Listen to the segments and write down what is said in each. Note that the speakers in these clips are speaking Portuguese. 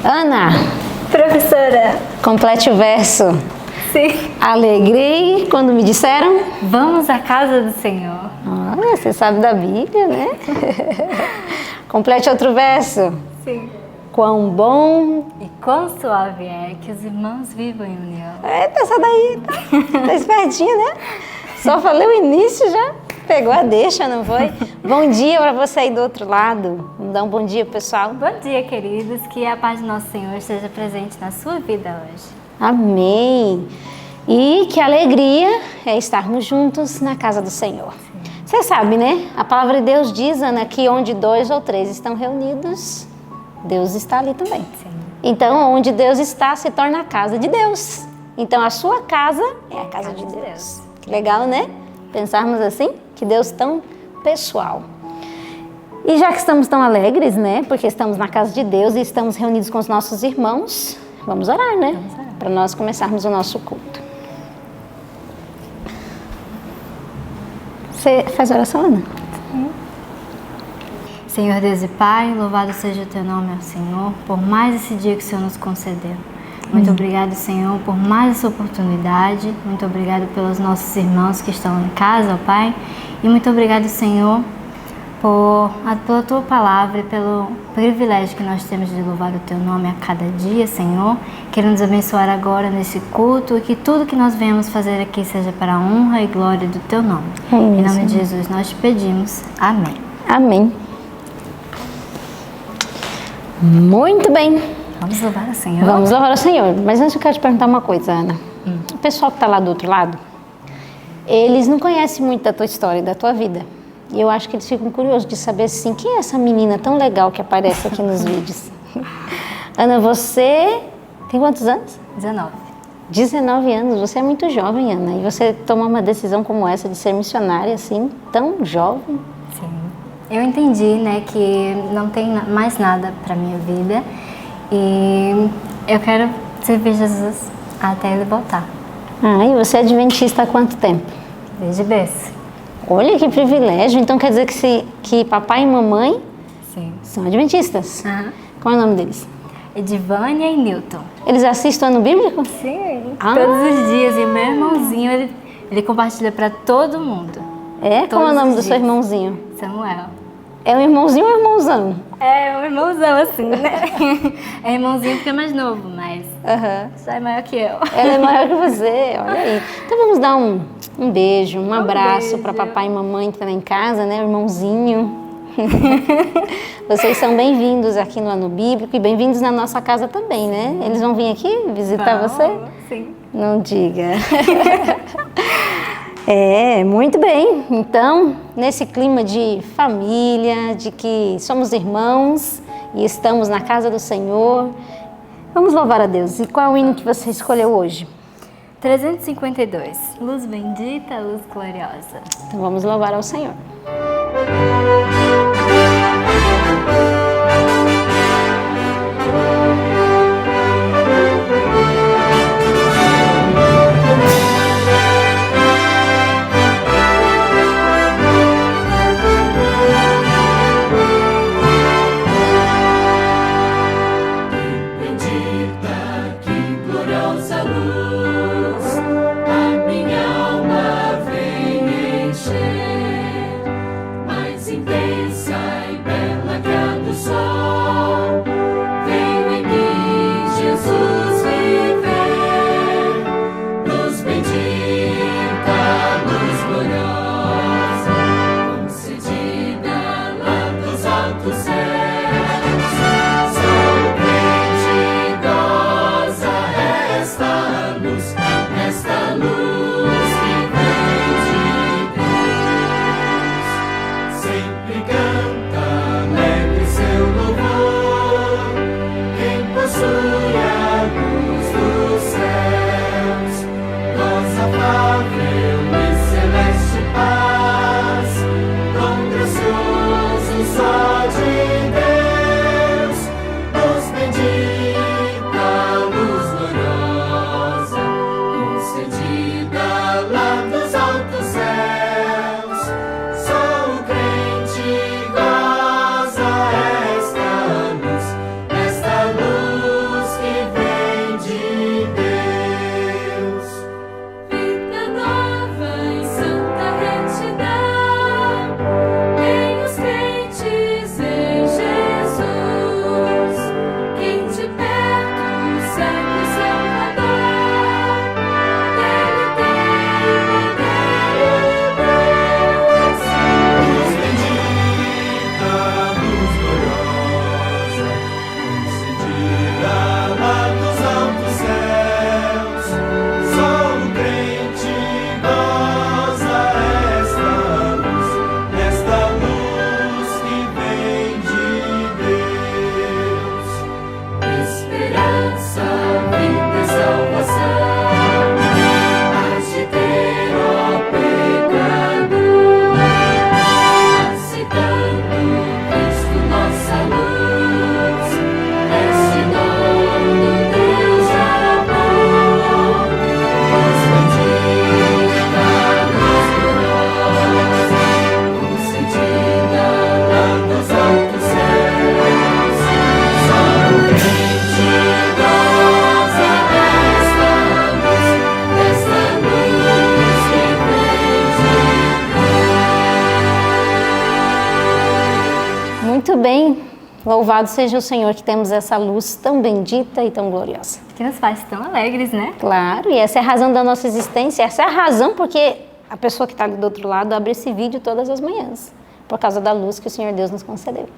Ana, Professora, complete o verso. sim. Alegrei quando me disseram. Vamos à casa do Senhor. Olha, você sabe da Bíblia, né? Complete outro verso. Sim. Quão bom. E quão suave é que os irmãos vivam em união. Eita, essa daí tá espertinha, né? Só falei o início já. Pegou a deixa, não foi? Bom dia para você aí do outro lado. Vamos dar um bom dia pro pessoal. Bom dia, queridos. Que a paz do nosso Senhor esteja presente na sua vida hoje. Amém. E que alegria é estarmos juntos na casa do Senhor. Você sabe, né? A palavra de Deus diz, Ana, que onde 2 ou 3 estão reunidos, Deus está ali também. Sim. Então, onde Deus está, se torna a casa de Deus. Então, a sua casa é a casa de Deus. Que legal, né? Pensarmos assim, que Deus tão pessoal. E já que estamos tão alegres, né? Porque estamos na casa de Deus e estamos reunidos com os nossos irmãos, vamos orar, né? Vamos orar. Para nós começarmos o nosso culto. Você faz oração, Ana? Senhor Deus e Pai, louvado seja o Teu nome, ó Senhor, por mais esse dia que o Senhor nos concedeu. Muito obrigado, Senhor, por mais essa oportunidade. Muito obrigado pelos nossos irmãos que estão em casa, ó Pai. E muito obrigado, Senhor, pela Tua palavra e pelo privilégio que nós temos de louvar o Teu nome a cada dia, Senhor. Queremos nos abençoar agora nesse culto e que tudo que nós venhamos fazer aqui seja para a honra e glória do Teu nome. Amém, Em nome de Senhor. Jesus nós te pedimos. Amém. Amém. Muito bem. Vamos louvar o Senhor. Vamos louvar ao Senhor. Mas antes eu quero te perguntar uma coisa, Ana. O pessoal que está lá do outro lado, eles não conhecem muito da tua história, da tua vida. E eu acho que eles ficam curiosos de saber, assim, quem é essa menina tão legal que aparece aqui nos vídeos? Ana, você tem quantos anos? 19. 19 anos. Você é muito jovem, Ana. E você tomar uma decisão como essa de ser missionária, assim, tão jovem. Sim. Eu entendi, né, que não tem mais nada para minha vida e eu quero servir Jesus até Ele voltar. Ah, e você é adventista há quanto tempo? Desde berço. Olha que privilégio. Então quer dizer que papai e mamãe Sim. são adventistas. Aham. Qual é o nome deles? Edivânia e Newton. Eles assistem o ano bíblico? Sim. Ah. Todos os dias. E meu irmãozinho, ele compartilha para todo mundo. É? Qual é o Todos nome os do seu dias. irmãozinho? Samuel. É um irmãozinho ou um irmãozão? É um irmãozão assim, né? É irmãozinho porque é mais novo, mas Aham. já é maior que eu. Ela é maior que você, olha aí. Então vamos dar um beijo, um abraço beijo. para papai e mamãe que estão lá em casa, né? Irmãozinho. Vocês são bem-vindos aqui no Ano Bíblico e bem-vindos na nossa casa também, né? Eles vão vir aqui visitar você? Sim. Não diga. É, muito bem. Então, nesse clima de família, de que somos irmãos e estamos na casa do Senhor, vamos louvar a Deus. E qual é o hino que você escolheu hoje? 352. Luz bendita, luz gloriosa. Então vamos louvar ao Senhor. Bendita, que gloriosa luz, a minha alma vem encher. Louvado seja o Senhor que temos essa luz tão bendita e tão gloriosa. Que nos faz tão alegres, né? Claro, e essa é a razão da nossa existência, essa é a razão porque a pessoa que está ali do outro lado abre esse vídeo todas as manhãs, por causa da luz que o Senhor Deus nos concedeu.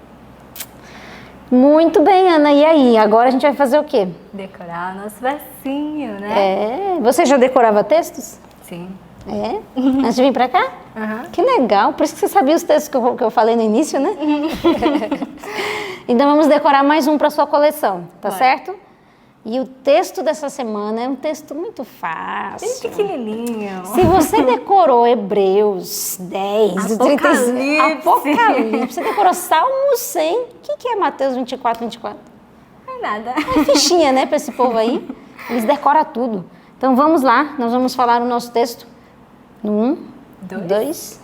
Muito bem, Ana, e aí? Agora a gente vai fazer o quê? Decorar o nosso versinho, né? Você já decorava textos? Sim. Antes de vir pra cá? Que legal, por isso que você sabia os textos que eu falei no início, né? Então vamos decorar mais um para sua coleção, tá certo? E o texto dessa semana é um texto muito fácil. Bem pequenininho. Se você decorou Hebreus 10, Apocalipse, você decorou Salmo 100, o que é Mateus 24, 24? Não é nada. É fichinha, né, para esse povo aí. Eles decoram tudo. Então vamos lá, nós vamos falar o nosso texto. No 1, 2,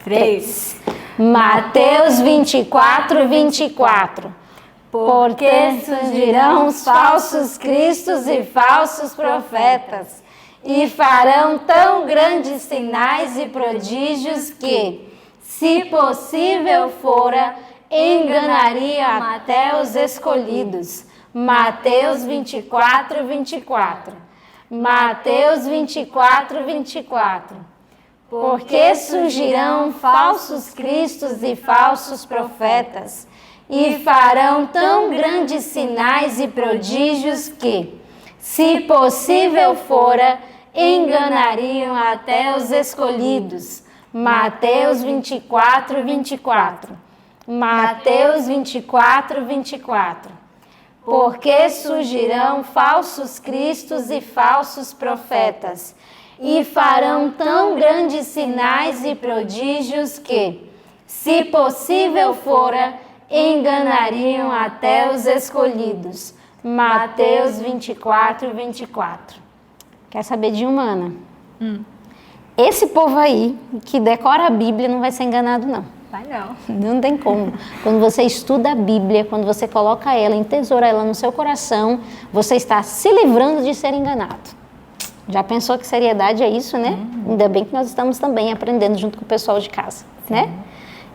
3. Mateus 24, 24. Porque surgirão os falsos cristos e falsos profetas, e farão tão grandes sinais e prodígios que, se possível fora, enganariam até os escolhidos. Mateus 24, 24. Mateus 24, 24. Porque surgirão falsos cristos e falsos profetas, e farão tão grandes sinais e prodígios que, se possível fora, enganariam até os escolhidos. Mateus 24, 24. Mateus 24, 24. Porque surgirão falsos cristos e falsos profetas, e farão tão grandes sinais e prodígios que, se possível fora, enganariam até os escolhidos. Mateus 24, 24. Quer saber de uma, Ana? Esse povo aí, que decora a Bíblia, não vai ser enganado, não. Vai não. Não tem como. Quando você estuda a Bíblia, quando você coloca ela, entesoura ela no seu coração, você está se livrando de ser enganado. Já pensou que seriedade é isso, né? Ainda bem que nós estamos também aprendendo junto com o pessoal de casa, né?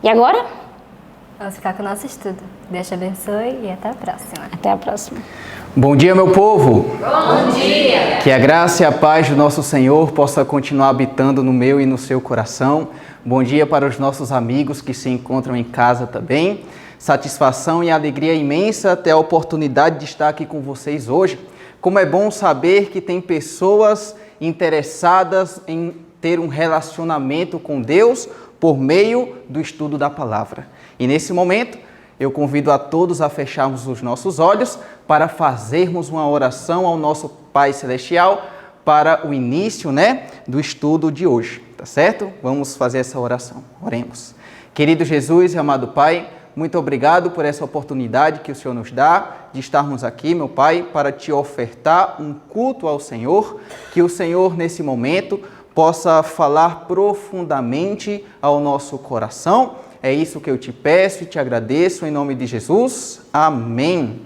E agora? Vamos ficar com o nosso estudo. Deus te abençoe e até a próxima. Até a próxima. Bom dia, meu povo! Bom dia! Que a graça e a paz do nosso Senhor possa continuar habitando no meu e no seu coração. Bom dia para os nossos amigos que se encontram em casa também. Satisfação e alegria imensa ter a oportunidade de estar aqui com vocês hoje. Como é bom saber que tem pessoas interessadas em ter um relacionamento com Deus por meio do estudo da palavra. E nesse momento, eu convido a todos a fecharmos os nossos olhos para fazermos uma oração ao nosso Pai Celestial para o início, do estudo de hoje, tá certo? Vamos fazer essa oração. Oremos. Querido Jesus e amado Pai, muito obrigado por essa oportunidade que o Senhor nos dá de estarmos aqui, meu Pai, para te ofertar um culto ao Senhor, que o Senhor, nesse momento, possa falar profundamente ao nosso coração. É isso que eu te peço e te agradeço em nome de Jesus. Amém.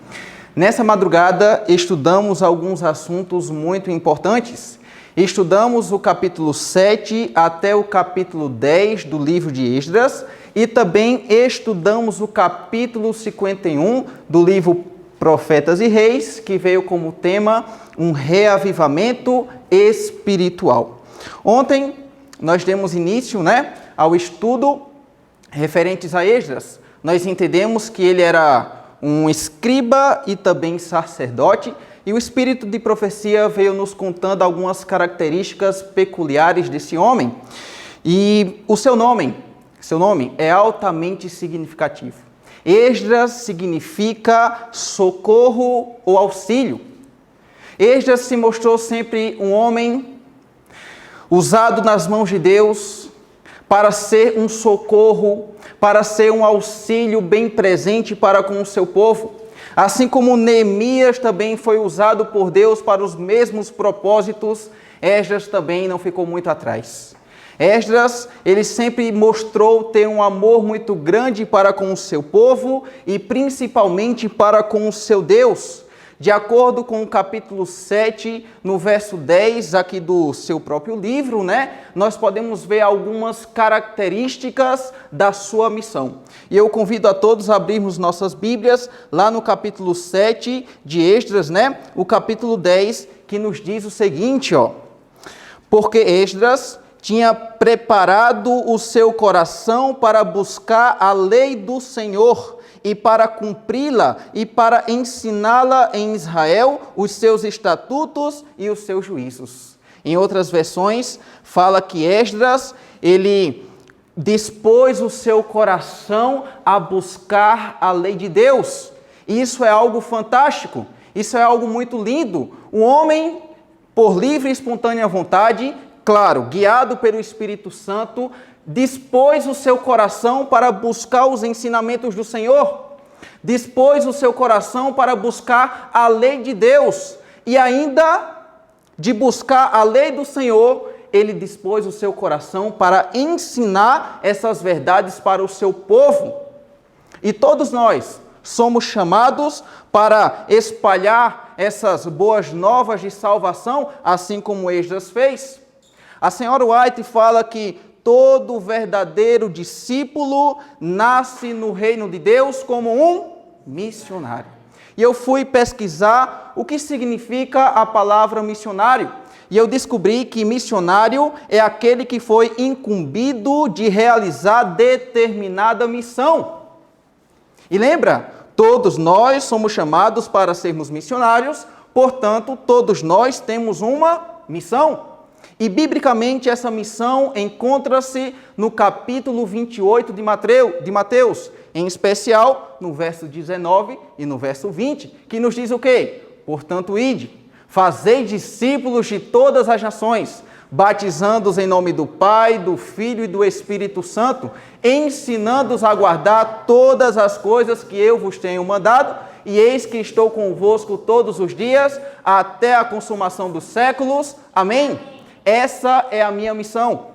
Nessa madrugada, estudamos alguns assuntos muito importantes. Estudamos o capítulo 7 até o capítulo 10 do livro de Esdras e também estudamos o capítulo 51 do livro Profetas e Reis, que veio como tema um reavivamento espiritual. Ontem nós demos início, ao estudo referentes a Esdras. Nós entendemos que ele era um escriba e também sacerdote, e o espírito de profecia veio nos contando algumas características peculiares desse homem. E o seu nome é altamente significativo. Esdras significa socorro ou auxílio. Esdras se mostrou sempre um homem usado nas mãos de Deus para ser um socorro, para ser um auxílio bem presente para com o seu povo. Assim como Neemias também foi usado por Deus para os mesmos propósitos, Esdras também não ficou muito atrás. Esdras, ele sempre mostrou ter um amor muito grande para com o seu povo e principalmente para com o seu Deus. De acordo com o capítulo 7, no verso 10, aqui do seu próprio livro, né, nós podemos ver algumas características da sua missão. E eu convido a todos a abrirmos nossas Bíblias lá no capítulo 7 de Esdras, né, o capítulo 10, que nos diz o seguinte, ó: porque Esdras tinha preparado o seu coração para buscar a lei do Senhor e para cumpri-la e para ensiná-la em Israel, os seus estatutos e os seus juízos. Em outras versões, fala que Esdras, ele dispôs o seu coração a buscar a lei de Deus. E isso é algo fantástico, isso é algo muito lindo. O homem, por livre e espontânea vontade, claro, guiado pelo Espírito Santo, dispôs o seu coração para buscar os ensinamentos do Senhor, dispôs o seu coração para buscar a lei de Deus, e ainda de buscar a lei do Senhor, ele dispôs o seu coração para ensinar essas verdades para o seu povo. E todos nós somos chamados para espalhar essas boas novas de salvação, assim como Esdras fez. A senhora White fala que todo verdadeiro discípulo nasce no reino de Deus como um missionário. E eu fui pesquisar o que significa a palavra missionário. E eu descobri que missionário é aquele que foi incumbido de realizar determinada missão. E lembra, todos nós somos chamados para sermos missionários, portanto, todos nós temos uma missão. E, biblicamente, essa missão encontra-se no capítulo 28 de Mateus, em especial no verso 19 e no verso 20, que nos diz o quê? Portanto, ide, fazei discípulos de todas as nações, batizando-os em nome do Pai, do Filho e do Espírito Santo, ensinando-os a guardar todas as coisas que eu vos tenho mandado, e eis que estou convosco todos os dias, até a consumação dos séculos. Amém? Essa é a minha missão,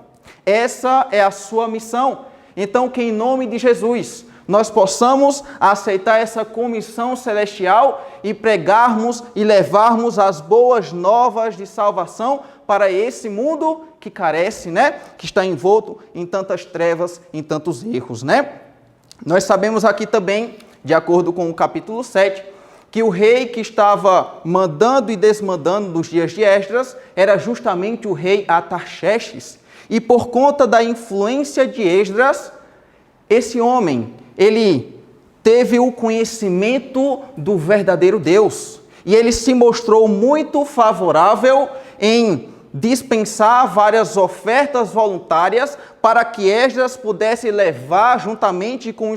essa é a sua missão. Então, que em nome de Jesus, nós possamos aceitar essa comissão celestial e pregarmos e levarmos as boas novas de salvação para esse mundo que carece, né? Que está envolto em tantas trevas, em tantos erros, né? Nós sabemos aqui também, de acordo com o capítulo 7, que o rei que estava mandando e desmandando nos dias de Esdras era justamente o rei Artaxerxes. E por conta da influência de Esdras, esse homem, ele teve o conhecimento do verdadeiro Deus. E ele se mostrou muito favorável em dispensar várias ofertas voluntárias para que Esdras pudesse levar juntamente com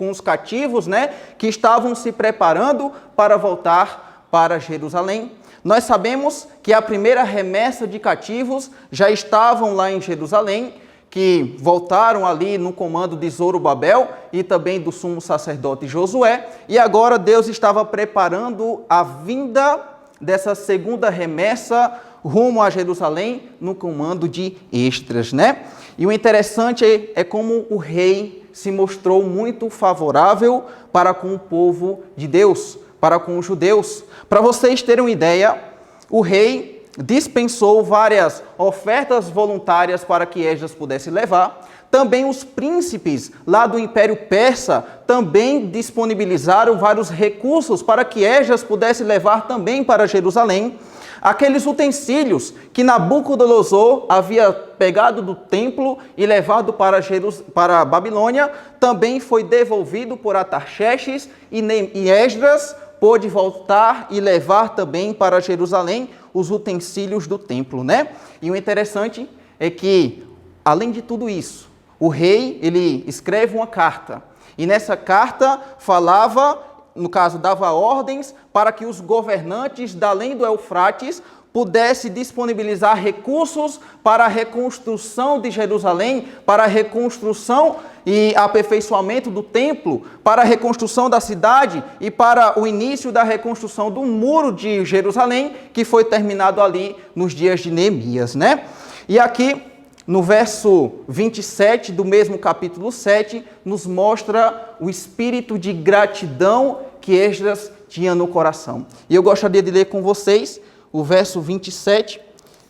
os cativos, né, que estavam se preparando para voltar para Jerusalém. Nós sabemos que a primeira remessa de cativos já estavam lá em Jerusalém, que voltaram ali no comando de Zorobabel e também do sumo sacerdote Josué, e agora Deus estava preparando a vinda dessa segunda remessa rumo a Jerusalém no comando de Esdras, né? E o interessante é como o rei se mostrou muito favorável para com o povo de Deus, para com os judeus. Para vocês terem uma ideia, o rei dispensou várias ofertas voluntárias para que Esdras pudesse levar. Também os príncipes lá do Império Persa também disponibilizaram vários recursos para que Esdras pudesse levar também para Jerusalém. Aqueles utensílios que Nabucodonosor havia pegado do templo e levado para a Babilônia, também foi devolvido por Artaxerxes, e Esdras pôde voltar e levar também para Jerusalém os utensílios do templo, né? E o interessante é que, além de tudo isso, o rei, ele escreve uma carta, e nessa carta falava, no caso, dava ordens para que os governantes da além do Eufrates pudessem disponibilizar recursos para a reconstrução de Jerusalém, para a reconstrução e aperfeiçoamento do templo, para a reconstrução da cidade e para o início da reconstrução do muro de Jerusalém, que foi terminado ali nos dias de Neemias, né? E aqui, no verso 27 do mesmo capítulo 7, nos mostra o espírito de gratidão que Esdras tinha no coração. E eu gostaria de ler com vocês o verso 27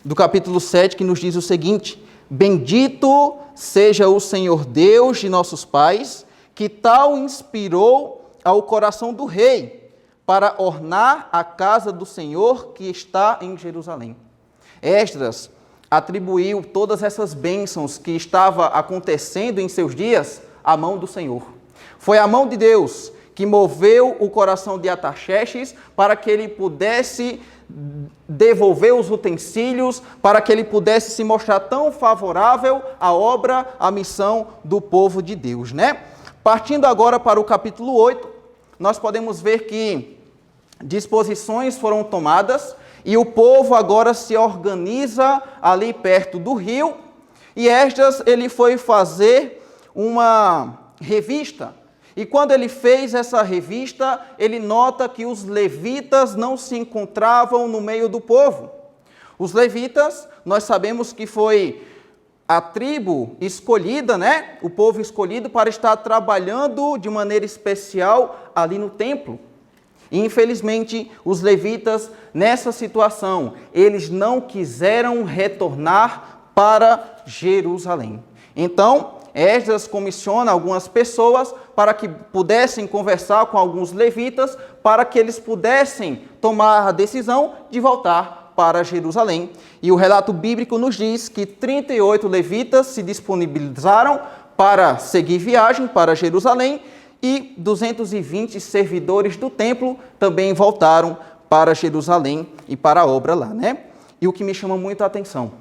do capítulo 7, que nos diz o seguinte: bendito seja o Senhor Deus de nossos pais, que tal inspirou ao coração do rei para ornar a casa do Senhor que está em Jerusalém. Esdras atribuiu todas essas bênçãos que estava acontecendo em seus dias à mão do Senhor. Foi a mão de Deus que moveu o coração de Artaxerxes para que ele pudesse devolver os utensílios, para que ele pudesse se mostrar tão favorável à obra, à missão do povo de Deus, né? Partindo agora para o capítulo 8, nós podemos ver que disposições foram tomadas e o povo agora se organiza ali perto do rio, e Esdras ele foi fazer uma revista. E quando ele fez essa revista, ele nota que os levitas não se encontravam no meio do povo. Os levitas, nós sabemos que foi a tribo escolhida, né? O povo escolhido para estar trabalhando de maneira especial ali no templo. E, infelizmente, os levitas, nessa situação, eles não quiseram retornar para Jerusalém. Então, Esdras comissiona algumas pessoas para que pudessem conversar com alguns levitas, para que eles pudessem tomar a decisão de voltar para Jerusalém. E o relato bíblico nos diz que 38 levitas se disponibilizaram para seguir viagem para Jerusalém e 220 servidores do templo também voltaram para Jerusalém e para a obra lá, né? E o que me chama muito a atenção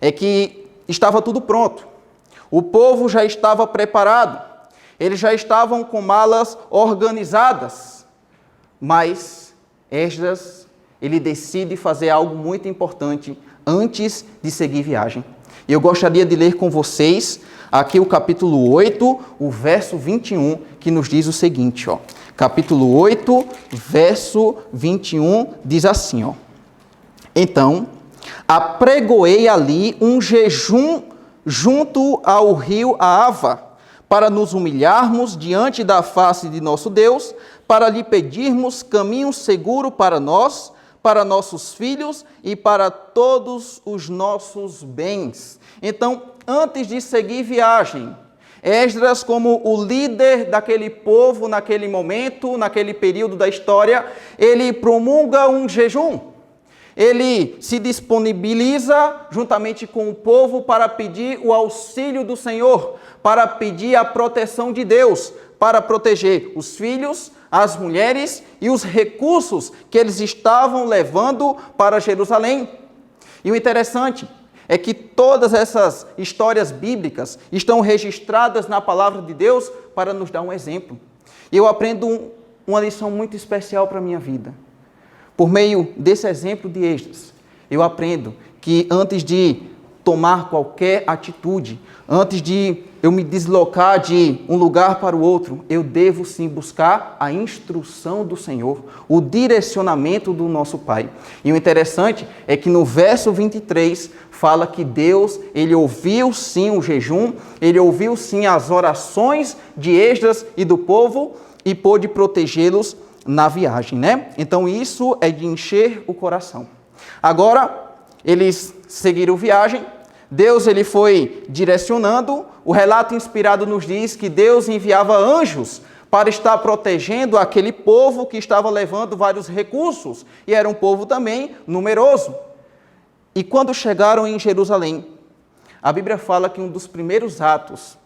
é que estava tudo pronto. O povo já estava preparado, eles já estavam com malas organizadas, mas Esdras, ele decide fazer algo muito importante antes de seguir viagem. E eu gostaria de ler com vocês aqui o capítulo 8, o verso 21, que nos diz o seguinte, ó. Capítulo 8, verso 21, diz assim, ó. Então, apregoei ali um jejum junto ao rio Ahava, para nos humilharmos diante da face de nosso Deus, para lhe pedirmos caminho seguro para nós, para nossos filhos e para todos os nossos bens. Então, antes de seguir viagem, Esdras, como o líder daquele povo naquele momento, naquele período da história, ele promulga um jejum. Ele se disponibiliza juntamente com o povo para pedir o auxílio do Senhor, para pedir a proteção de Deus, para proteger os filhos, as mulheres e os recursos que eles estavam levando para Jerusalém. E o interessante é que todas essas histórias bíblicas estão registradas na palavra de Deus para nos dar um exemplo. E eu aprendo uma lição muito especial para a minha vida. Por meio desse exemplo de Esdras, eu aprendo que antes de tomar qualquer atitude, antes de eu me deslocar de um lugar para o outro, eu devo sim buscar a instrução do Senhor, o direcionamento do nosso Pai. E o interessante é que no verso 23 fala que Deus, ele ouviu sim o jejum, ele ouviu sim as orações de Esdras e do povo e pôde protegê-los na viagem, né? Então isso é de encher o coração. Agora, eles seguiram viagem, Deus ele foi direcionando, o relato inspirado nos diz que Deus enviava anjos para estar protegendo aquele povo que estava levando vários recursos, e era um povo também numeroso. E quando chegaram em Jerusalém, a Bíblia fala que um dos primeiros atos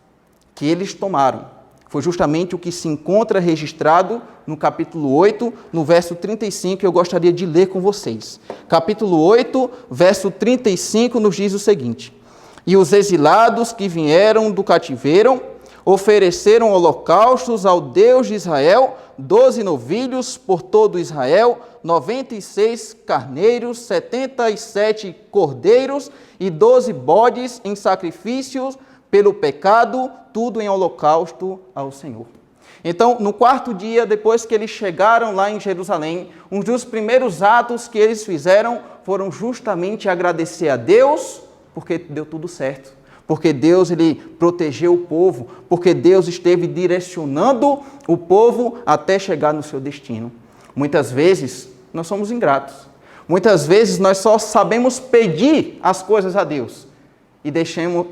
que eles tomaram foi justamente o que se encontra registrado no capítulo 8, no verso 35, eu gostaria de ler com vocês. Capítulo 8, verso 35, nos diz o seguinte: E os exilados que vieram do cativeiro ofereceram holocaustos ao Deus de Israel, 12 novilhos por todo Israel, 96 carneiros, 77 cordeiros e 12 bodes em sacrifícios pelo pecado, tudo em holocausto ao Senhor. Então, no quarto dia, depois que eles chegaram lá em Jerusalém, um dos primeiros atos que eles fizeram foram justamente agradecer a Deus, porque deu tudo certo. Porque Deus ele protegeu o povo, porque Deus esteve direcionando o povo até chegar no seu destino. Muitas vezes nós somos ingratos. Muitas vezes nós só sabemos pedir as coisas a Deus e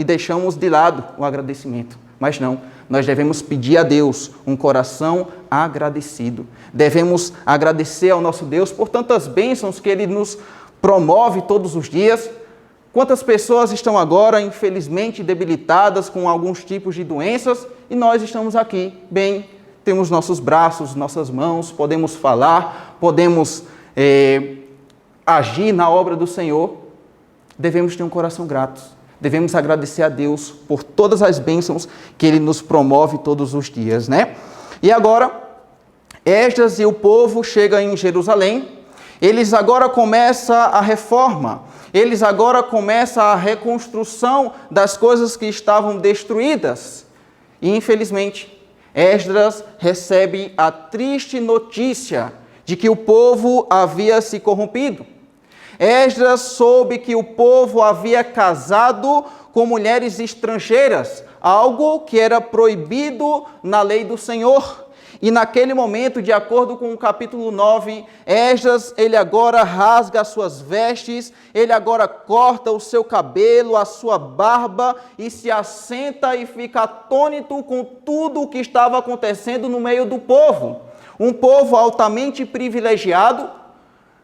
deixamos de lado o agradecimento. Mas não, nós devemos pedir a Deus um coração agradecido. Devemos agradecer ao nosso Deus por tantas bênçãos que Ele nos promove todos os dias. Quantas pessoas estão agora, infelizmente, debilitadas com alguns tipos de doenças e nós estamos aqui, bem, temos nossos braços, nossas mãos, podemos falar, podemos agir na obra do Senhor. Devemos ter um coração grato. Devemos agradecer a Deus por todas as bênçãos que Ele nos promove todos os dias, né? E agora, Esdras e o povo chegam em Jerusalém. Eles agora começam a reforma. Eles agora começam a reconstrução das coisas que estavam destruídas. E, infelizmente, Esdras recebe a triste notícia de que o povo havia se corrompido. Esdras soube que o povo havia casado com mulheres estrangeiras, algo que era proibido na lei do Senhor. E naquele momento, de acordo com o capítulo 9, Esdras, ele agora rasga as suas vestes, ele agora corta o seu cabelo, a sua barba e se assenta e fica atônito com tudo o que estava acontecendo no meio do povo. Um povo altamente privilegiado,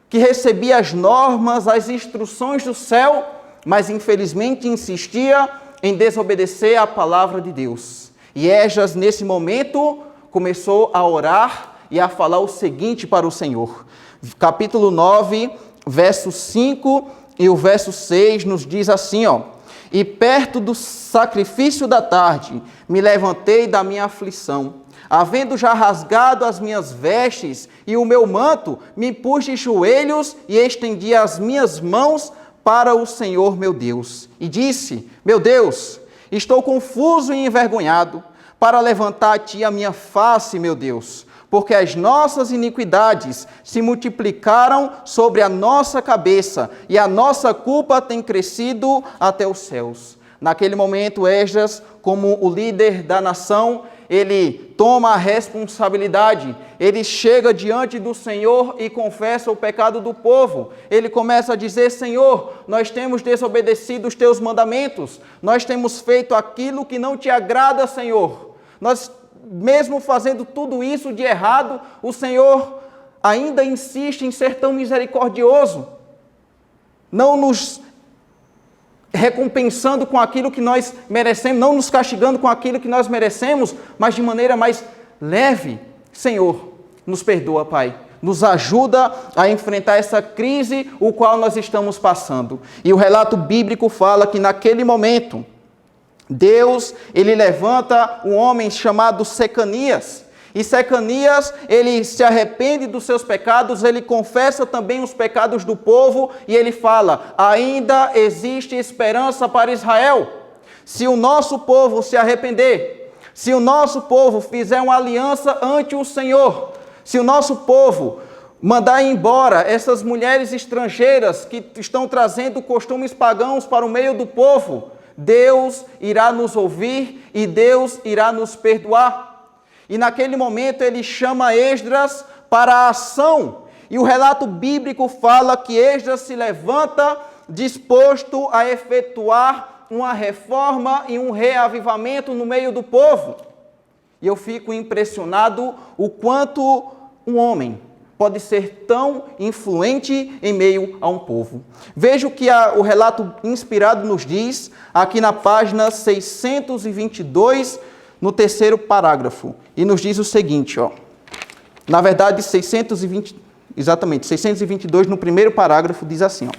que recebia as normas, as instruções do céu, mas infelizmente insistia em desobedecer à palavra de Deus. E Esdras, nesse momento, começou a orar e a falar o seguinte para o Senhor. Capítulo 9, verso 5 e o verso 6 nos diz assim, ó: E perto do sacrifício da tarde, me levantei da minha aflição. Havendo já rasgado as minhas vestes e o meu manto, me pus de joelhos e estendi as minhas mãos para o Senhor meu Deus. E disse: Meu Deus, estou confuso e envergonhado para levantar a ti a minha face, meu Deus, porque as nossas iniquidades se multiplicaram sobre a nossa cabeça e a nossa culpa tem crescido até os céus. Naquele momento, Esdras, como o líder da nação, ele toma a responsabilidade, ele chega diante do Senhor e confessa o pecado do povo. Ele começa a dizer: Senhor, nós temos desobedecido os teus mandamentos, nós temos feito aquilo que não te agrada, Senhor. Nós, mesmo fazendo tudo isso de errado, o Senhor ainda insiste em ser tão misericordioso, não nos recompensando com aquilo que nós merecemos, não nos castigando com aquilo que nós merecemos, mas de maneira mais leve. Senhor, nos perdoa, Pai. Nos ajuda a enfrentar essa crise o qual nós estamos passando. E o relato bíblico fala que naquele momento, Deus, ele levanta um homem chamado Secanias. E Secanias, ele se arrepende dos seus pecados, ele confessa também os pecados do povo e ele fala: ainda existe esperança para Israel. Se o nosso povo se arrepender, se o nosso povo fizer uma aliança ante o Senhor, se o nosso povo mandar embora essas mulheres estrangeiras que estão trazendo costumes pagãos para o meio do povo, Deus irá nos ouvir e Deus irá nos perdoar. E naquele momento ele chama Esdras para a ação. E o relato bíblico fala que Esdras se levanta disposto a efetuar uma reforma e um reavivamento no meio do povo. E eu fico impressionado o quanto um homem pode ser tão influente em meio a um povo. Veja o que o relato inspirado nos diz aqui na página 622, no terceiro parágrafo, e nos diz o seguinte, ó. Na verdade, 622 no primeiro parágrafo diz assim, ó: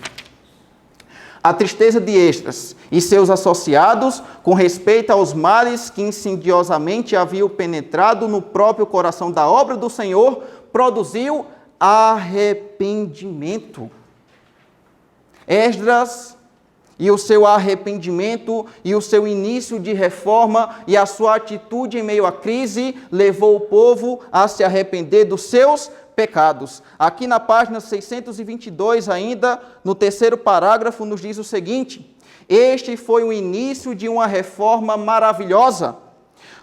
A tristeza de Esdras e seus associados com respeito aos males que insidiosamente haviam penetrado no próprio coração da obra do Senhor produziu arrependimento. Esdras e o seu arrependimento e o seu início de reforma e a sua atitude em meio à crise levou o povo a se arrepender dos seus pecados. Aqui na página 622 ainda, no terceiro parágrafo, nos diz o seguinte: Este foi o início de uma reforma maravilhosa.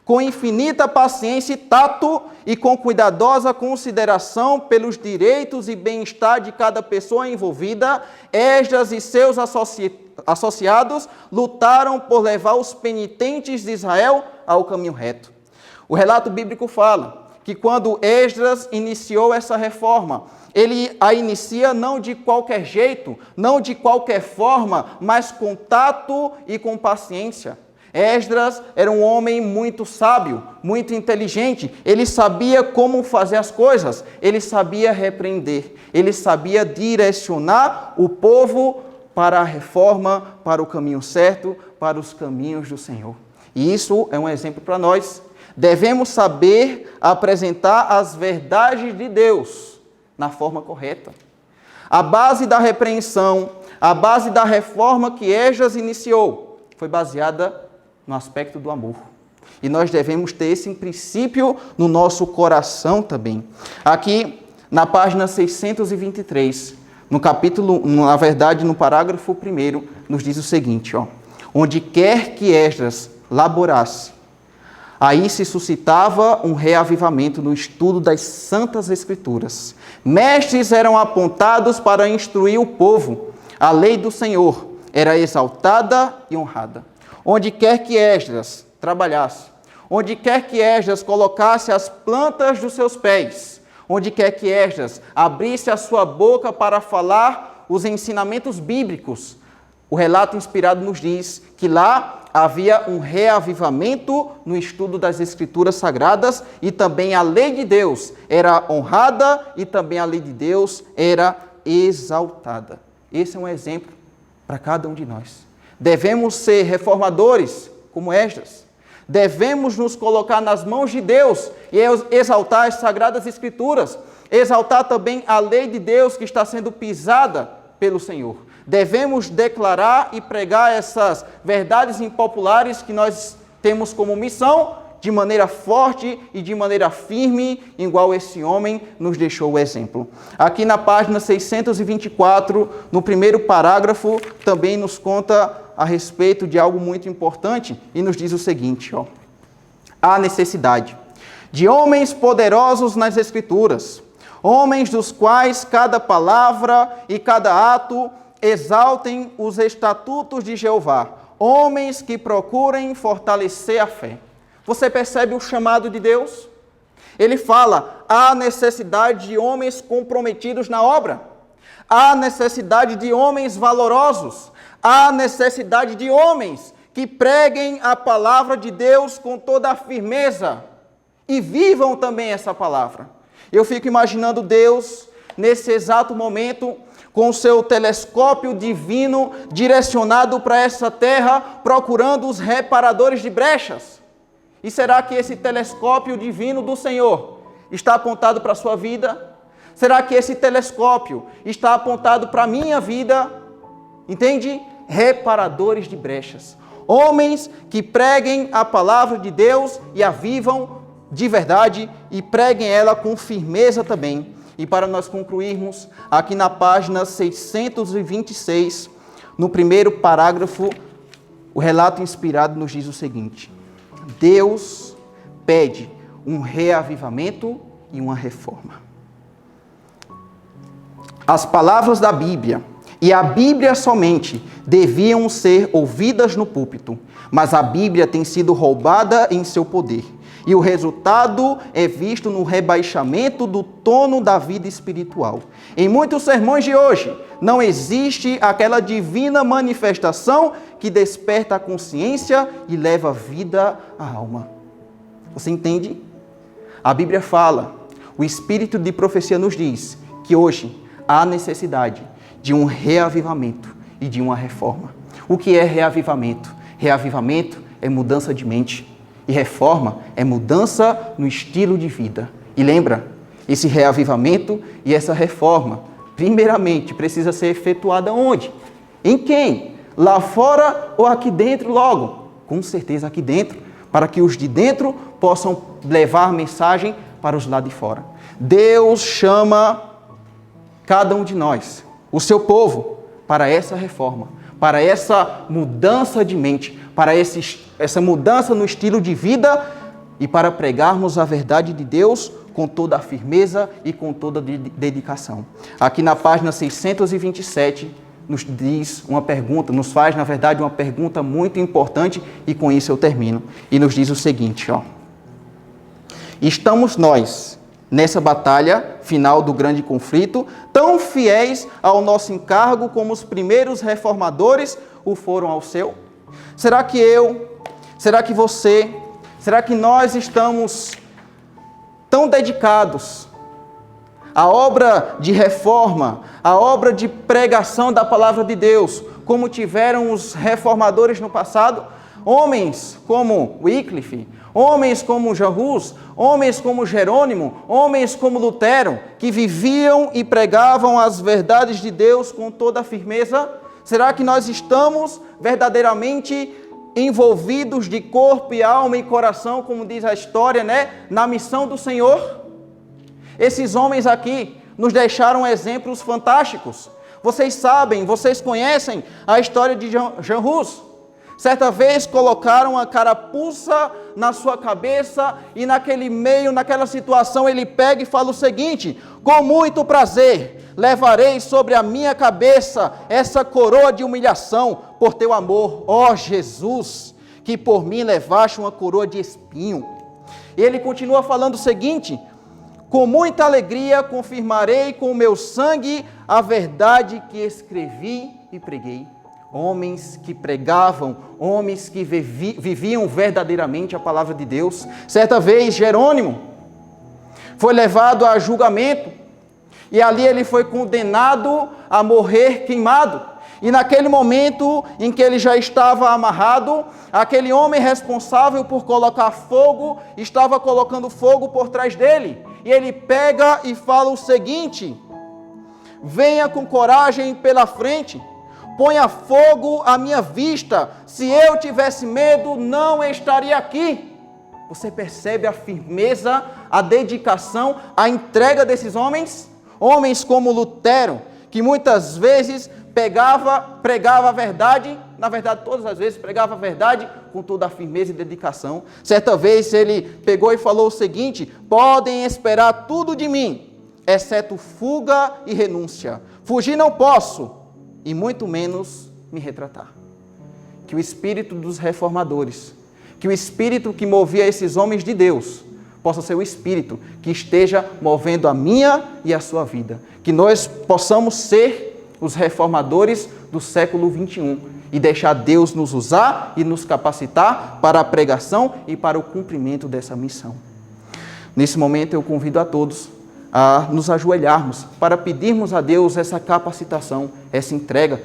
com infinita paciência e tato e com cuidadosa consideração pelos direitos e bem-estar de cada pessoa envolvida, Esdras e seus associados lutaram por levar os penitentes de Israel ao caminho reto. O relato bíblico fala que quando Esdras iniciou essa reforma, ele a inicia não de qualquer jeito, não de qualquer forma, mas com tato e com paciência. Esdras era um homem muito sábio, muito inteligente. Ele sabia como fazer as coisas, ele sabia repreender, ele sabia direcionar o povo para a reforma, para o caminho certo, para os caminhos do Senhor. E isso é um exemplo para nós. Devemos saber apresentar as verdades de Deus na forma correta. A base da repreensão, a base da reforma que Esdras iniciou, foi baseada no aspecto do amor. E nós devemos ter esse princípio no nosso coração também. Aqui, na página 623, no capítulo, na verdade, no parágrafo 1, nos diz o seguinte, onde quer que Esdras laborasse, aí se suscitava um reavivamento no estudo das Santas Escrituras. Mestres eram apontados para instruir o povo. A lei do Senhor era exaltada e honrada. Onde quer que Esdras trabalhasse, onde quer que Esdras colocasse as plantas dos seus pés, onde quer que Esdras abrisse a sua boca para falar os ensinamentos bíblicos, o relato inspirado nos diz que lá havia um reavivamento no estudo das Escrituras Sagradas e também a lei de Deus era honrada e também a lei de Deus era exaltada. Esse é um exemplo para cada um de nós. Devemos ser reformadores como Esdras. Devemos nos colocar nas mãos de Deus e exaltar as Sagradas Escrituras. Exaltar também a lei de Deus que está sendo pisada pelo Senhor. Devemos declarar e pregar essas verdades impopulares que nós temos como missão de maneira forte e de maneira firme, igual esse homem nos deixou o exemplo. Aqui na página 624, no primeiro parágrafo, também nos conta a respeito de algo muito importante e nos diz o seguinte, há necessidade de homens poderosos nas Escrituras, homens dos quais cada palavra e cada ato exaltem os estatutos de Jeová, homens que procurem fortalecer a fé. Você percebe o chamado de Deus? Ele fala, há necessidade de homens comprometidos na obra, há necessidade de homens valorosos, há necessidade de homens que preguem a palavra de Deus com toda a firmeza e vivam também essa palavra. Eu fico imaginando Deus, nesse exato momento, com o seu telescópio divino direcionado para essa terra, procurando os reparadores de brechas. E será que esse telescópio divino do Senhor está apontado para a sua vida? Será que esse telescópio está apontado para a minha vida? Entende? Reparadores de brechas. Homens que preguem a palavra de Deus e a vivam de verdade e preguem ela com firmeza também. E para nós concluirmos, aqui na página 626, no primeiro parágrafo, o relato inspirado nos diz o seguinte: Deus pede um reavivamento e uma reforma. As palavras da Bíblia e a Bíblia somente deviam ser ouvidas no púlpito, mas a Bíblia tem sido roubada em seu poder. E o resultado é visto no rebaixamento do tono da vida espiritual. Em muitos sermões de hoje, não existe aquela divina manifestação que desperta a consciência e leva vida à alma. Você entende? A Bíblia fala, o Espírito de profecia nos diz que hoje há necessidade de um reavivamento e de uma reforma. O que é reavivamento? Reavivamento é mudança de mente. E reforma é mudança no estilo de vida. E lembra, esse reavivamento e essa reforma, primeiramente, precisa ser efetuada onde? Em quem? Lá fora ou aqui dentro logo? Com certeza aqui dentro, para que os de dentro possam levar a mensagem para os lá de fora. Deus chama cada um de nós, o seu povo, para essa reforma, para essa mudança de mente, para essa mudança no estilo de vida e para pregarmos a verdade de Deus com toda a firmeza e com toda a dedicação. Aqui na página 627, nos diz uma pergunta, nos faz, na verdade, uma pergunta muito importante, e com isso eu termino. E nos diz o seguinte, ó. Estamos nós, nessa batalha final do grande conflito, tão fiéis ao nosso encargo como os primeiros reformadores o foram ao seu? Será que eu, será que você, será que nós estamos tão dedicados à obra de reforma, à obra de pregação da palavra de Deus, como tiveram os reformadores no passado? Homens como Wycliffe, homens como Jean Hus, homens como Jerônimo, homens como Lutero, que viviam e pregavam as verdades de Deus com toda a firmeza. Será que nós estamos verdadeiramente envolvidos de corpo e alma e coração, como diz a história, né, na missão do Senhor? Esses homens aqui nos deixaram exemplos fantásticos. Vocês sabem, vocês conhecem a história de Jean Hus. Certa vez colocaram a carapuça na sua cabeça e naquele meio, naquela situação, ele pega e fala o seguinte: com muito prazer levarei sobre a minha cabeça essa coroa de humilhação por teu amor, ó Jesus, que por mim levaste uma coroa de espinho. E ele continua falando o seguinte: com muita alegria confirmarei com o meu sangue a verdade que escrevi e preguei. Homens que pregavam, homens que viviam verdadeiramente a palavra de Deus. Certa vez, Jerônimo foi levado a julgamento, e ali ele foi condenado a morrer queimado. E naquele momento em que ele já estava amarrado, aquele homem responsável por colocar fogo, estava colocando fogo por trás dele. E ele pega e fala o seguinte: venha com coragem pela frente, ponha fogo à minha vista. Se eu tivesse medo, não estaria aqui. Você percebe a firmeza, a dedicação, a entrega desses homens? Homens como Lutero, que muitas vezes pregava a verdade, na verdade todas as vezes pregava a verdade com toda a firmeza e dedicação. Certa vez ele pegou e falou o seguinte: podem esperar tudo de mim, exceto fuga e renúncia. Fugir não posso, e muito menos me retratar. Que o espírito dos reformadores, que o espírito que movia esses homens de Deus, possa ser o espírito que esteja movendo a minha e a sua vida. Que nós possamos ser os reformadores do século 21 e deixar Deus nos usar e nos capacitar para a pregação e para o cumprimento dessa missão. Nesse momento eu convido a todos a nos ajoelharmos para pedirmos a Deus essa capacitação, essa entrega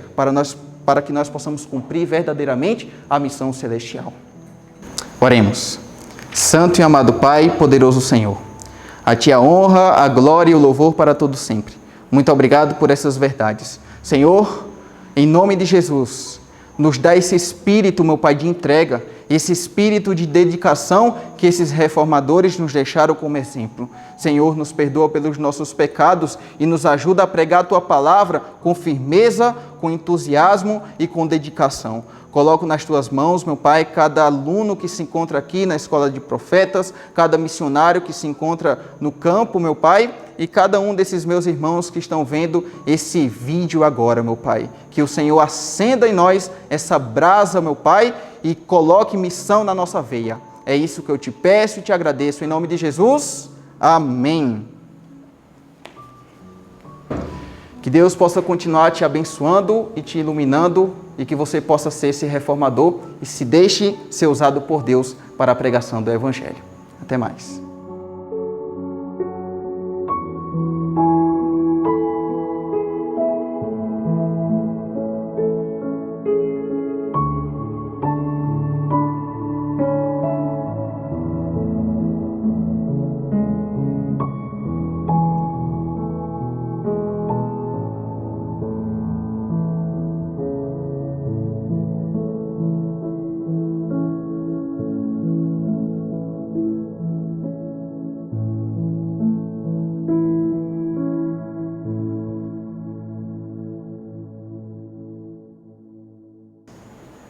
para que nós possamos cumprir verdadeiramente a missão celestial. Oremos. Santo e amado Pai, poderoso Senhor, a Ti a honra, a glória e o louvor para todo sempre. Muito obrigado por essas verdades. Senhor, em nome de Jesus, nos dá esse espírito, meu Pai, de entrega, esse espírito de dedicação que esses reformadores nos deixaram como exemplo. Senhor, nos perdoa pelos nossos pecados e nos ajuda a pregar a Tua palavra com firmeza, com entusiasmo e com dedicação. Coloco nas Tuas mãos, meu Pai, cada aluno que se encontra aqui na Escola de Profetas, cada missionário que se encontra no campo, meu Pai, e cada um desses meus irmãos que estão vendo esse vídeo agora, meu Pai. Que o Senhor acenda em nós essa brasa, meu Pai, e coloque missão na nossa veia. É isso que eu te peço e te agradeço. Em nome de Jesus, amém. Que Deus possa continuar te abençoando e te iluminando, e que você possa ser esse reformador e se deixe ser usado por Deus para a pregação do Evangelho. Até mais.